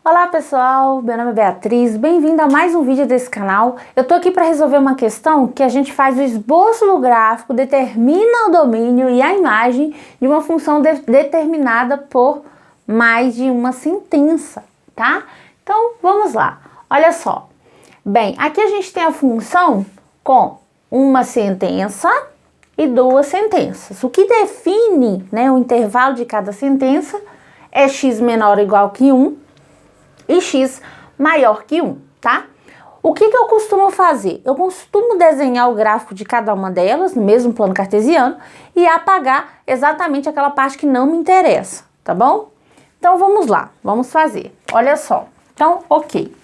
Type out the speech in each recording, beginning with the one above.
Olá pessoal, meu nome é Beatriz, bem-vindo a mais um vídeo desse canal. Eu tô aqui para resolver uma questão que a gente faz o esboço do gráfico, determina o domínio e a imagem de uma função determinada por mais de uma sentença, tá? Então vamos lá, olha só. Bem, aqui a gente tem a função com uma sentença e duas sentenças. O que define, o intervalo de cada sentença é x menor ou igual que 1 e x maior que 1, tá? O que eu costumo fazer? Eu costumo desenhar o gráfico de cada uma delas, no mesmo plano cartesiano, e apagar exatamente aquela parte que não me interessa, tá bom? Então, vamos lá, vamos fazer. Olha só. Então, ok.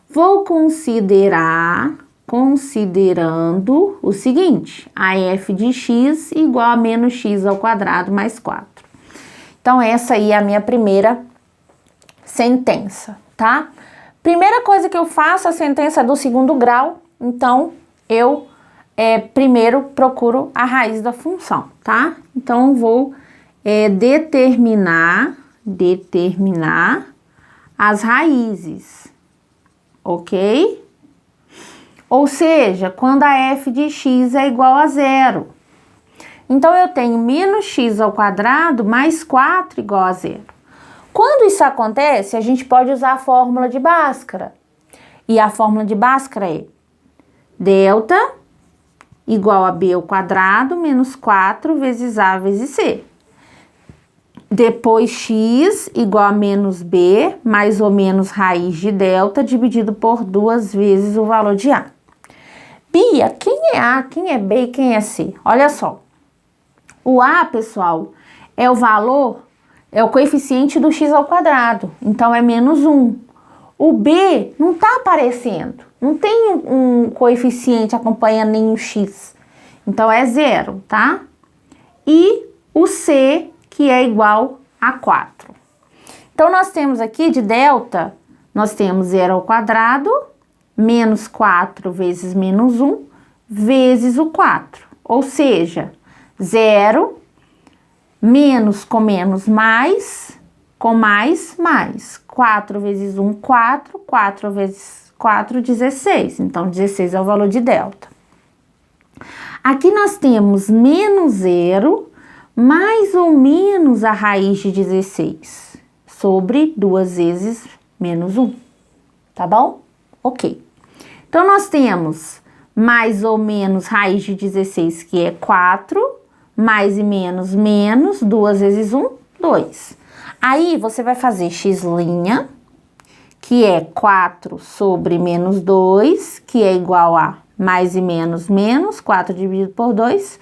Vou considerando o seguinte, a f de x igual a menos x ao quadrado mais 4. Então, essa aí é a minha primeira sentença, tá? Primeira coisa que eu faço, a sentença é do segundo grau, então eu primeiro procuro a raiz da função, tá? Então vou determinar as raízes, ok? Ou seja, quando a f de x é igual a 0. Então eu tenho menos x ao quadrado mais 4 igual a 0. Quando isso acontece, a gente pode usar a fórmula de Bhaskara. E a fórmula de Bhaskara é delta igual a b ao quadrado menos 4 vezes a vezes c. Depois x igual a menos b mais ou menos raiz de delta dividido por 2 vezes o valor de a. Bia, quem é a, quem é b e quem é c? Olha só. O a, pessoal, é o valor... é o coeficiente do x ao quadrado, então é menos 1. O b não está aparecendo, não tem um coeficiente acompanhando nenhum x, então é 0, tá? E o c, que é igual a 4. Então, nós temos aqui de delta, nós temos 0 ao quadrado, menos 4 vezes menos 1, vezes o 4. Ou seja, 0... menos com menos, mais, com mais, mais. 4 vezes 1, 4. 4 vezes 4, 16. Então, 16 é o valor de delta. Aqui nós temos menos 0, mais ou menos a raiz de 16, sobre 2 vezes menos 1. Tá bom? Ok. Então, nós temos mais ou menos raiz de 16, que é 4, mais e menos, menos, 2 vezes 1, 2. Aí, você vai fazer x', que é 4 sobre menos 2, que é igual a mais e menos, menos, 4 dividido por 2,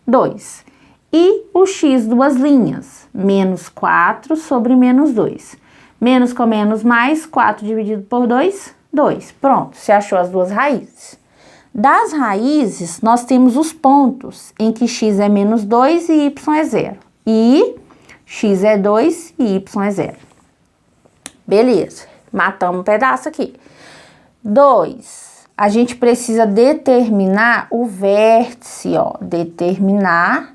2. E o x duas linhas, menos 4 sobre menos 2. Menos com menos, mais, 4 dividido por 2, 2. Pronto, você achou as duas raízes. Das raízes, nós temos os pontos em que x é menos 2 e y é 0. E x é 2 e y é 0. Beleza, matamos um pedaço aqui. 2, a gente precisa determinar o vértice, ó. Determinar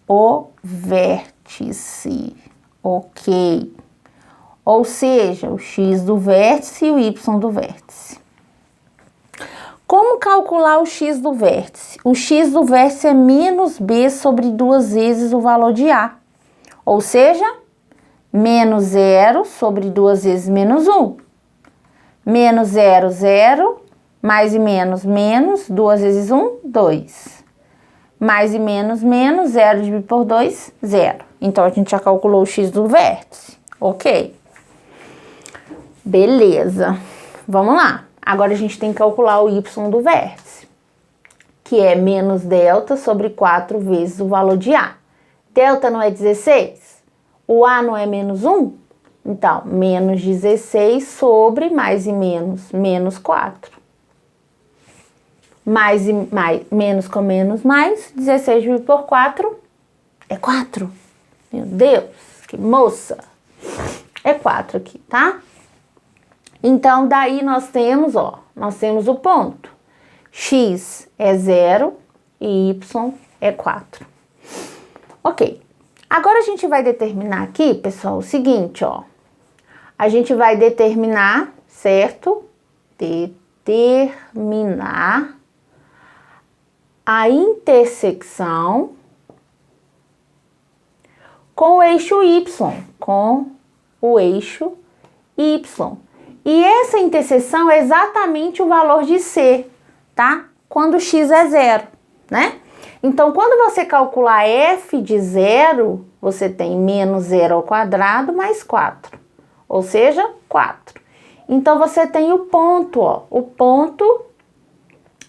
o vértice, ok. Ou seja, o x do vértice e o y do vértice. Como calcular o x do vértice? O x do vértice é menos b sobre 2 vezes o valor de a. Ou seja, menos 0 sobre 2 vezes menos 1. Menos 0, 0. Mais e menos, menos. 2 vezes 1, 2. Mais e menos, menos. 0 dividido por 2, 0. Então, a gente já calculou o x do vértice. Ok? Beleza. Vamos lá. Agora, a gente tem que calcular o y do vértice, que é menos delta sobre 4 vezes o valor de a. Delta não é 16? O a não é menos 1? Então, menos 16 sobre mais e menos, menos 4. Mais e mais, menos com menos, mais, 16 dividido por 4 é 4. Meu Deus, que moça! É 4 aqui, tá? Então, daí nós temos, ó, nós temos o ponto. X é 0 e y é 4. Ok. Agora, a gente vai determinar aqui, pessoal, o seguinte, ó. a gente vai determinar, certo? Determinar a intersecção com o eixo Y, com o eixo Y. E essa interseção é exatamente o valor de C, tá? Quando x é zero, né? Então, quando você calcular f de zero, você tem menos zero ao quadrado mais 4, ou seja, 4. Então, você tem o ponto, ó, o ponto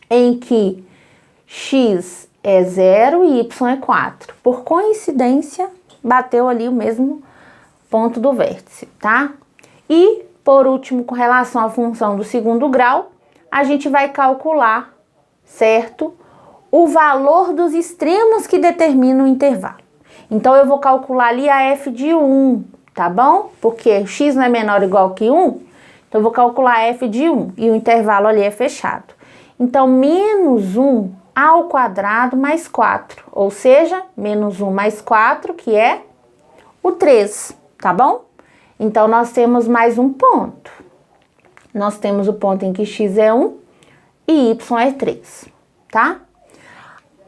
em que x é 0 e y é 4. Por coincidência, bateu ali o mesmo ponto do vértice, tá? E, por último, com relação à função do segundo grau, a gente vai calcular, certo? O valor dos extremos que determinam o intervalo. Então, eu vou calcular ali a f de 1, tá bom? Porque x não é menor ou igual que 1, então eu vou calcular a f de 1 e o intervalo ali é fechado. Então, menos 1 ao quadrado mais 4, ou seja, menos 1 mais 4, que é o 3, tá bom? Então, nós temos mais um ponto. Nós temos o ponto em que x é 1 e y é 3, tá?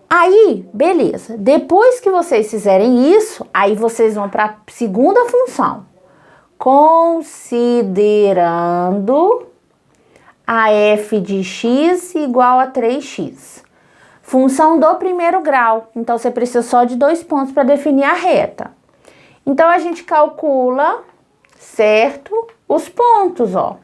Aí, beleza. Depois que vocês fizerem isso, aí vocês vão para a segunda função. Considerando a f de x igual a 3x. Função do primeiro grau. Então, você precisa só de 2 pontos para definir a reta. Então, a gente calcula, certo? Os pontos, ó.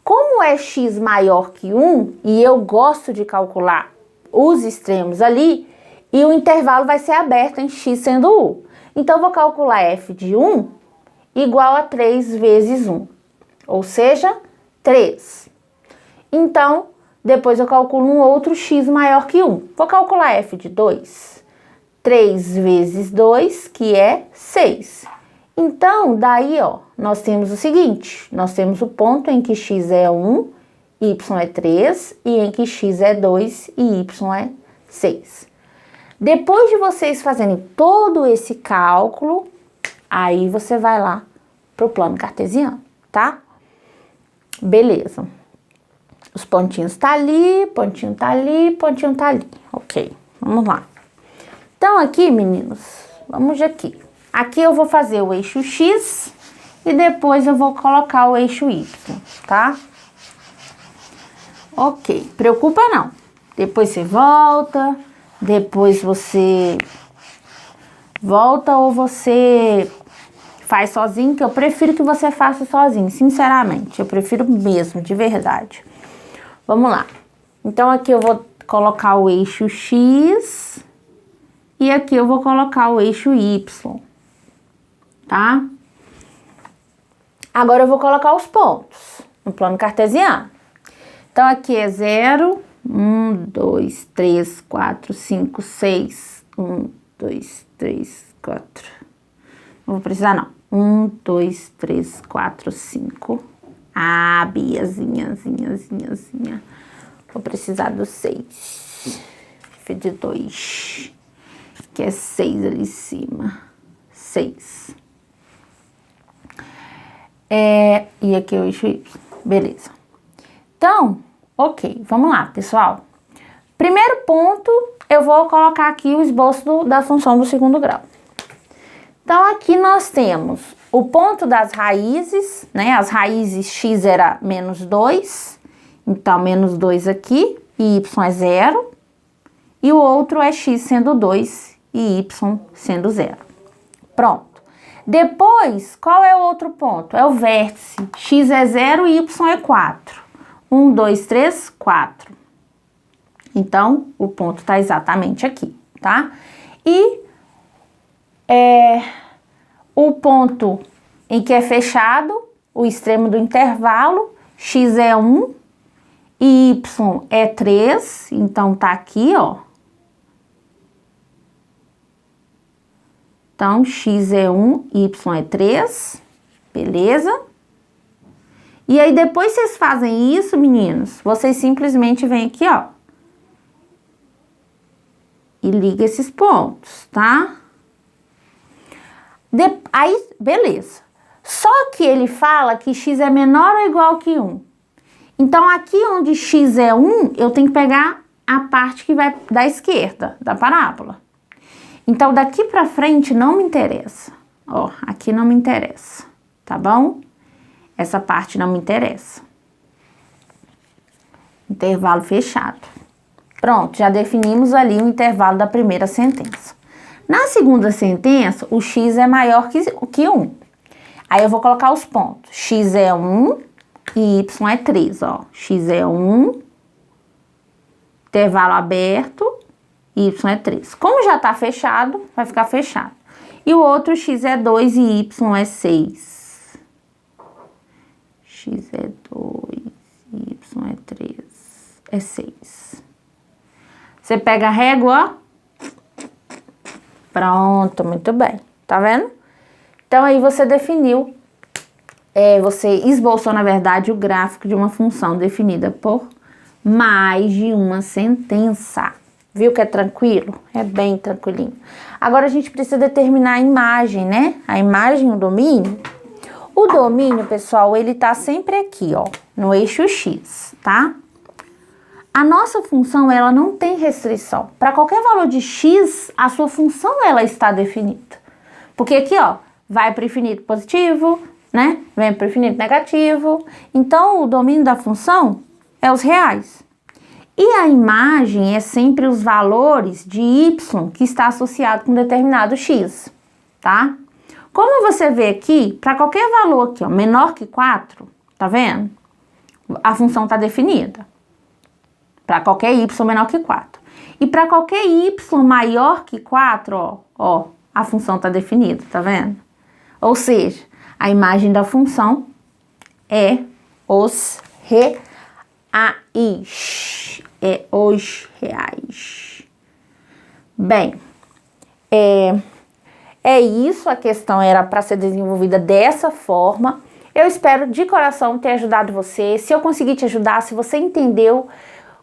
Como é x maior que 1, e eu gosto de calcular os extremos ali, e o intervalo vai ser aberto em x sendo 1. Então, eu vou calcular f de 1 igual a 3 vezes 1, ou seja, 3. Então, depois eu calculo um outro x maior que 1. Vou calcular f de 2. 3 vezes 2, que é 6. Então, daí, ó, nós temos o seguinte, nós temos o ponto em que x é 1, y é 3, e em que x é 2 e y é 6. Depois de vocês fazerem todo esse cálculo, aí você vai lá pro plano cartesiano, tá? Beleza. Os pontinhos tá ali, pontinho tá ali, pontinho tá ali. Ok, vamos lá. Então, aqui, meninos, vamos de aqui. Aqui eu vou fazer o eixo X e depois eu vou colocar o eixo Y, tá? Ok, preocupa não. Depois você volta, depois você volta ou você faz sozinho, que eu prefiro que você faça sozinho, sinceramente. Eu prefiro mesmo, de verdade. Vamos lá. Então, aqui eu vou colocar o eixo X e aqui eu vou colocar o eixo Y, tá? Agora eu vou colocar os pontos no plano cartesiano. Então, aqui é 0, 1, 2, 3, 4, 5, 6. 1, 2, 3, 4. Não vou precisar, não. 1, 2, 3, 4, 5. Ah, Biazinha. Vou precisar do 6. F de 2. Que é 6 ali em cima. 6. E aqui é o eixo Y. Beleza. Então, ok. Vamos lá, pessoal. Primeiro ponto, eu vou colocar aqui o esboço da função do segundo grau. Então, aqui nós temos o ponto das raízes, né? As raízes x era menos 2, então menos 2 aqui, e y é 0. E o outro é x sendo 2 e y sendo 0. Pronto. Depois, qual é o outro ponto? É o vértice. X é 0 e y é 4. 1, 2, 3, 4. Então, o ponto está exatamente aqui, tá? E o ponto em que é fechado, o extremo do intervalo, x é 1 e y é 3, então tá aqui, ó. Então, x é 1, y é 3, beleza? E aí, depois vocês fazem isso, meninos, vocês simplesmente vêm aqui, ó. E liga esses pontos, tá? Aí, beleza. Só que ele fala que x é menor ou igual que 1. Então, aqui onde x é 1, eu tenho que pegar a parte que vai da esquerda, da parábola. Então, daqui pra frente não me interessa. Ó, aqui não me interessa, tá bom? Essa parte não me interessa. Intervalo fechado. Pronto, já definimos ali o intervalo da primeira sentença. Na segunda sentença, o x é maior que 1. Aí eu vou colocar os pontos. X é 1 e y é 3, ó. X é 1, intervalo aberto, y é 3. Como já tá fechado, vai ficar fechado. E o outro x é 2 e y é 6. X é 2 e y é 3, é 6. Você pega a régua, ó. Pronto, muito bem. Tá vendo? Então, aí você definiu, você esboçou, na verdade, o gráfico de uma função definida por mais de uma sentença. Viu que é tranquilo? É bem tranquilinho. Agora, a gente precisa determinar a imagem, né? A imagem, o domínio. O domínio, pessoal, ele tá sempre aqui, ó, no eixo X, tá? A nossa função, ela não tem restrição. Para qualquer valor de x, a sua função, ela está definida. Porque aqui, ó, vai para o infinito positivo, né? Vem para o infinito negativo. Então, o domínio da função é os reais. E a imagem é sempre os valores de y que está associado com determinado x, tá? Como você vê aqui, para qualquer valor aqui, ó, menor que 4, tá vendo? A função está definida. Para qualquer y menor que 4. E para qualquer y maior que 4, ó, a função está definida, tá vendo? Ou seja, a imagem da função é os reais. É os reais. Bem, é isso, a questão era para ser desenvolvida dessa forma. Eu espero de coração ter ajudado você. Se eu conseguir te ajudar, se você entendeu,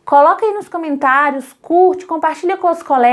coloca aí nos comentários, curte, compartilha com os colegas.